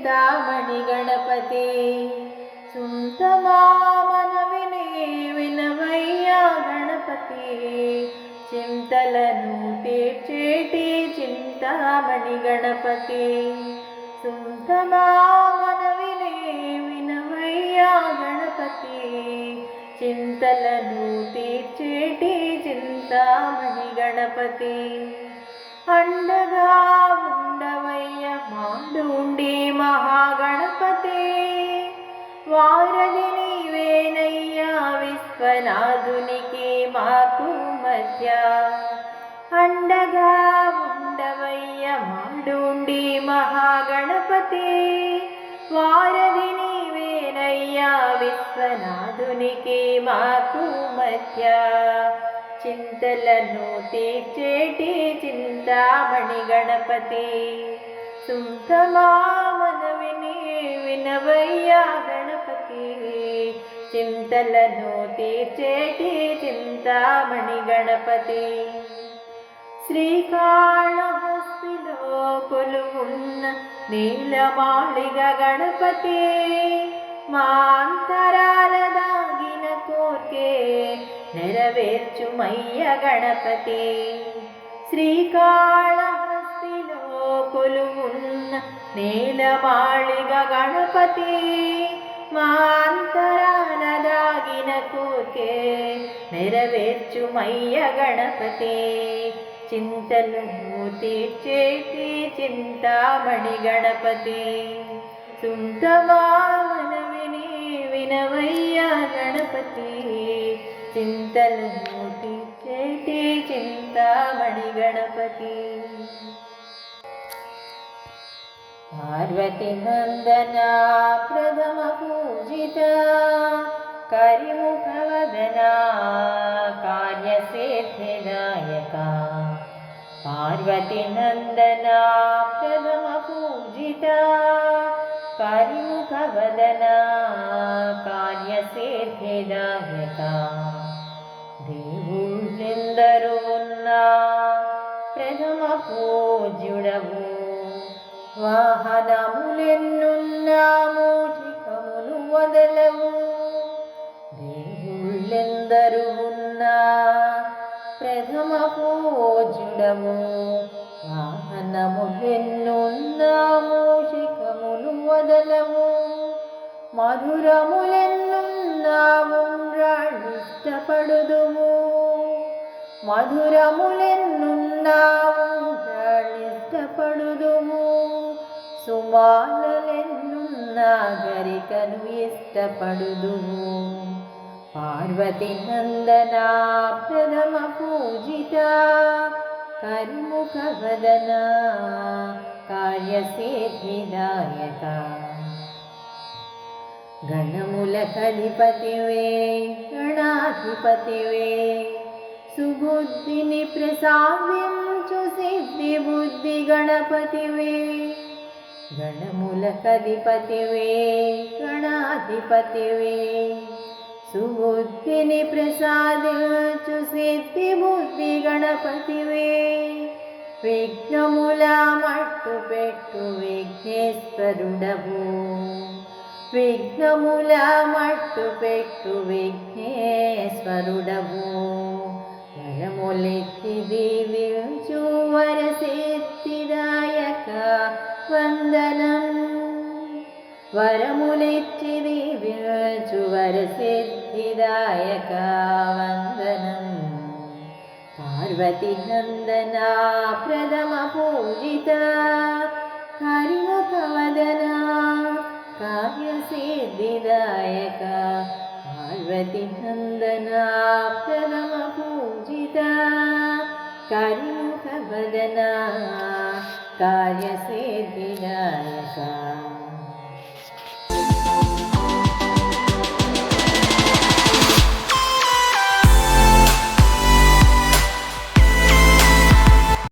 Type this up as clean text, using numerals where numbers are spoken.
చింతామణి గణపతి సుంతమామనవిని వినవయ్యా గణపతి చింతలను తీర్చేటి చింతామణి గణపతి సుంతమామనవిని వినవయ్యా గణపతి చింతలను తీర్చేటి చింతామణి గణపతి అండగా ఉండవయ్య మాండుండి మహాగణపతి వారధి నీవేనయ్యా విశ్వనాథునికి మాకు మధ్య అండగా ఉండవయ్య మాండుండి మహాగణపతి వారధి నీవేనయ్యా విశ్వనాథునికి మాకు మధ్య చింతలను తీర్చేటి చింతామణి గణపతి సుంతమామనవిని వినవయ్యా గణపతి చింతలను తీర్చేటి చింతామణి గణపతి శ్రీకాళహస్తిలో కొలువున్న నీలమాళిగ గణపతి మా అంతరాల దాగిన కోర్కే నెరవేర్చుమయ్య గణపతి శ్రీకాళహస్తిలో కొలువున్న నీలమాళిగ గణపతి మా అంతరాల దాగిన కోర్కే నెరవేర్చుమయ్య గణపతి చింతలను తీర్చేటి చింతామణి గణపతి సుంతమామనవిని వినవయ్యా గణపతి చింతలను తీర్చేటి చింతామణి గణపతి పార్వతి నందన ప్రథమ పూజిత కరిముఖ వదన కార్యసిద్ధిదాయక పార్వతి నందన ప్రథమ పూజిత కరిముఖ వదన కార్యసిద్ధిదాయక దేవుళ్ళెందరూ ఉన్నా ప్రథమ పూజ్యుడవు వాహనములెన్నున్నా మూషికములు వదలవు దేవుళ్ళెందరూ ఉన్నా ప్రథమ పూజ్యుడవు వాహనములెన్నున్నా మూషికములు వదలవు మధురములెన్నున్నా ఉండ్రాళ్ళిష్టపడుదువు మధురములెన్నున్నా ఉండ్రాళ్ళిష్టపడుదువు సుమాలలెన్నున్నా గరికను ఇష్టపడుదువు పార్వతి నందన ప్రథమ పూజిత కరిముఖ వదన కార్యసిద్ధిదాయక గణముల కధిపతివే గణాధిపతివే సుబుద్ధిని ప్రసాదించు సిద్ధి బుద్ధి గణపతివే గణముల కధిపతివే గణాధిపతివే సుబుద్ధిని ప్రసాదించు సిద్ధి బుద్ధి గణపతివే విఘ్నముల మట్టు పెట్టు విఘ్నేశ్వరుడవు విఘ్నముల మట్టు పెట్టు విఘ్నేశ్వరుడవు వరములెత్తి దీవించు వరసిద్ధిదాయక వందనం వరములెత్తి దీవించు వరసిద్ధిదాయక వందనం పార్వతి నందన ప్రథమ పూజిత హరిముఖ వదన కార్యసిద్ధిదాయక పార్వతి నందన ప్రథమ పూజిత కరిముఖ వదన కార్యసిద్ధిదాయక